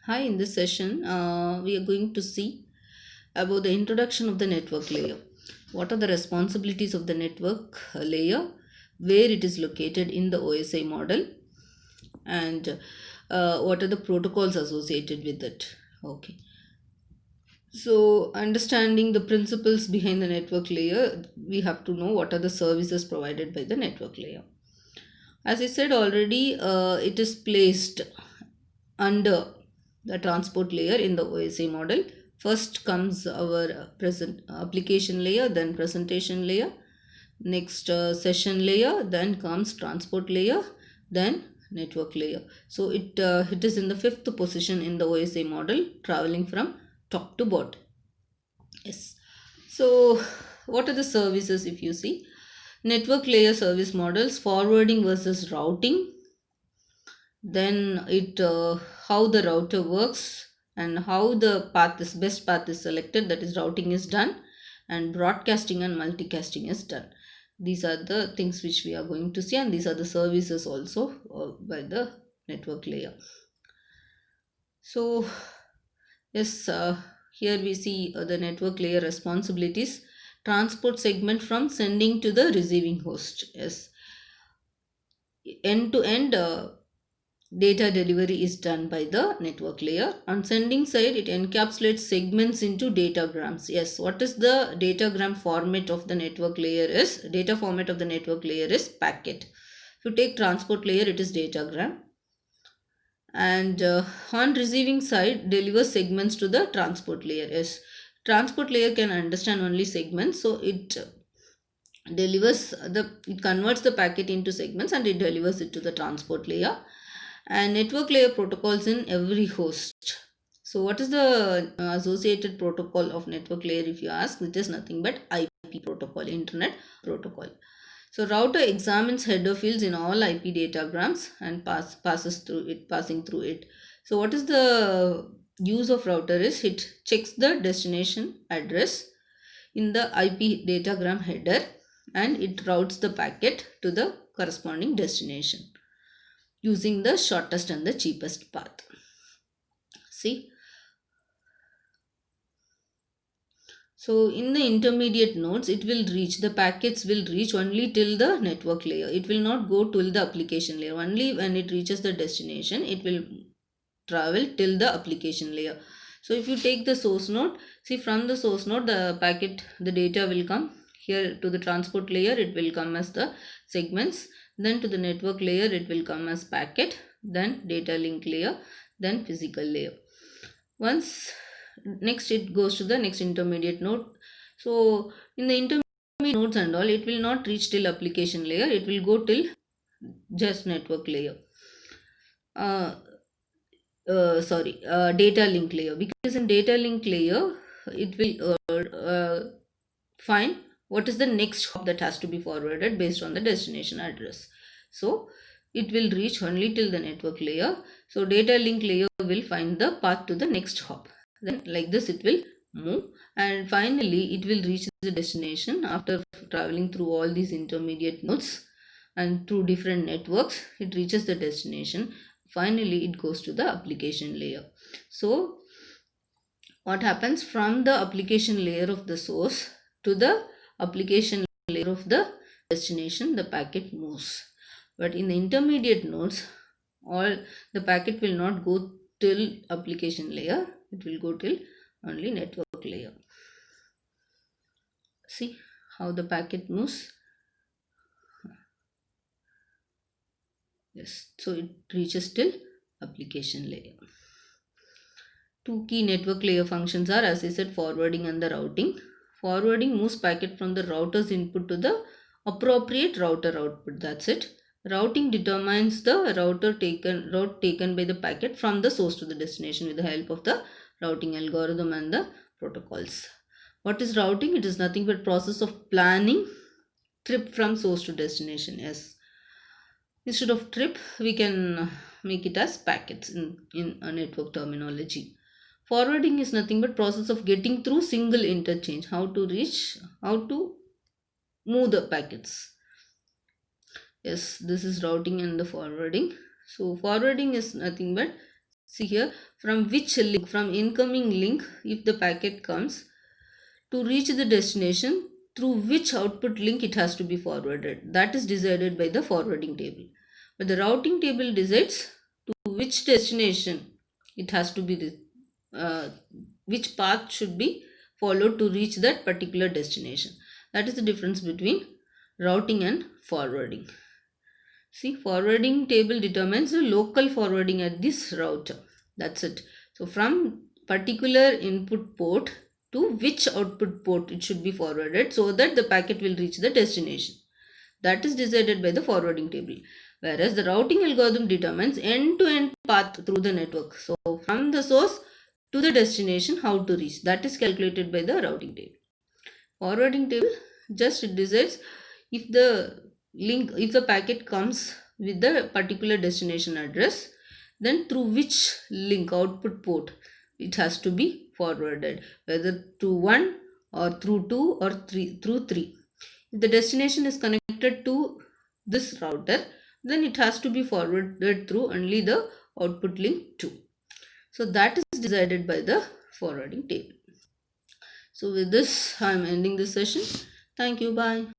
Hi, in this session, we are going to see about the introduction of the network layer. What are the responsibilities of the network layer, where it is located in the OSI model, and what are the protocols associated with it. Okay. So, understanding the principles behind the network layer, we have to know what are the services provided by the network layer. As I said already, it is placed under the transport layer in the OSI model. First comes our present application layer, then presentation layer, next session layer, then comes transport layer, then network layer. So it is in the fifth position in the OSI model, traveling from top to bottom. Yes. So what are the services if you see? Network layer service models, forwarding versus routing, then it how the router works and how the path is best path is selected, that is routing is done, and broadcasting and multicasting is done. These are the things which we are going to see, and these are the services also by the network layer. So yes, here we see the network layer responsibilities. Transport segment from sending to the receiving host. Yes, end to end data delivery is done by the network layer. On sending side, it encapsulates segments into datagrams. Yes, what is the datagram format of the network layer is? Data format of the network layer is packet. If you take transport layer, it is datagram. And on receiving side, delivers segments to the transport layer. Yes, transport layer can understand only segments, so it converts the packet into segments and it delivers it to the transport layer. And network layer protocols in every host. So what is the associated protocol of network layer if you ask? It is nothing but IP protocol, internet protocol. So router examines header fields in all IP datagrams and passing through it. So what is the use of router is it checks the destination address in the IP datagram header and it routes the packet to the corresponding destination using the shortest and the cheapest path. See, so in the intermediate nodes, the packets will reach only till the network layer. It will not go till the application layer. Only when it reaches the destination, it will travel till the application layer. So if you take the source node, see from the source node, the data will come here to the transport layer. It will come as the segments. Then to the network layer, it will come as packet. Then data link layer. Then physical layer. Once next it goes to the next intermediate node. So in the intermediate nodes and all, it will not reach till application layer. It will go till just network layer. Uh, Data link layer, because in data link layer it will find what is the next hop that has to be forwarded based on the destination address. So it will reach only till the network layer. So data link layer will find the path to the next hop. Then like this it will move, and finally it will reach the destination after traveling through all these intermediate nodes and through different networks. It reaches the destination. Finally it goes to the application layer. So what happens from the application layer of the source to the application layer of the destination, the packet moves. But in the intermediate nodes, all the packet will not go till application layer, it will go till only network layer. See how the packet moves. Yes, so it reaches till application layer. Two key network layer functions are, as I said, forwarding and the routing. Forwarding moves packet from the router's input to the appropriate router output. That's it. Routing determines the route taken by the packet from the source to the destination with the help of the routing algorithm and the protocols. What is routing? It is nothing but process of planning trip from source to destination. Yes. Instead of trip, we can make it as packets in a network terminology. Forwarding is nothing but process of getting through single interchange. How to move the packets. Yes, this is routing and the forwarding. So forwarding is nothing but See here, from which link, from incoming link, if the packet comes, to reach the destination, through which output link it has to be forwarded. That is decided by the forwarding table. But the routing table decides to which destination it has to be, which path should be followed to reach that particular destination. That is the difference between routing and forwarding. See, forwarding table determines the local forwarding at this router. That's it. So from particular input port to which output port it should be forwarded so that the packet will reach the destination. That is decided by the forwarding table. Whereas the routing algorithm determines end-to-end path through the network. So from the source to the destination, how to reach. That is calculated by the routing table. Forwarding table just it decides if the packet comes with the particular destination address, then through which link output port it has to be forwarded, whether through 1 or through 2 or 3 through 3. If the destination is connected to this router, then it has to be forwarded through only the output link 2. So that is decided by the forwarding table. So with this, I am ending this session. Thank you. Bye.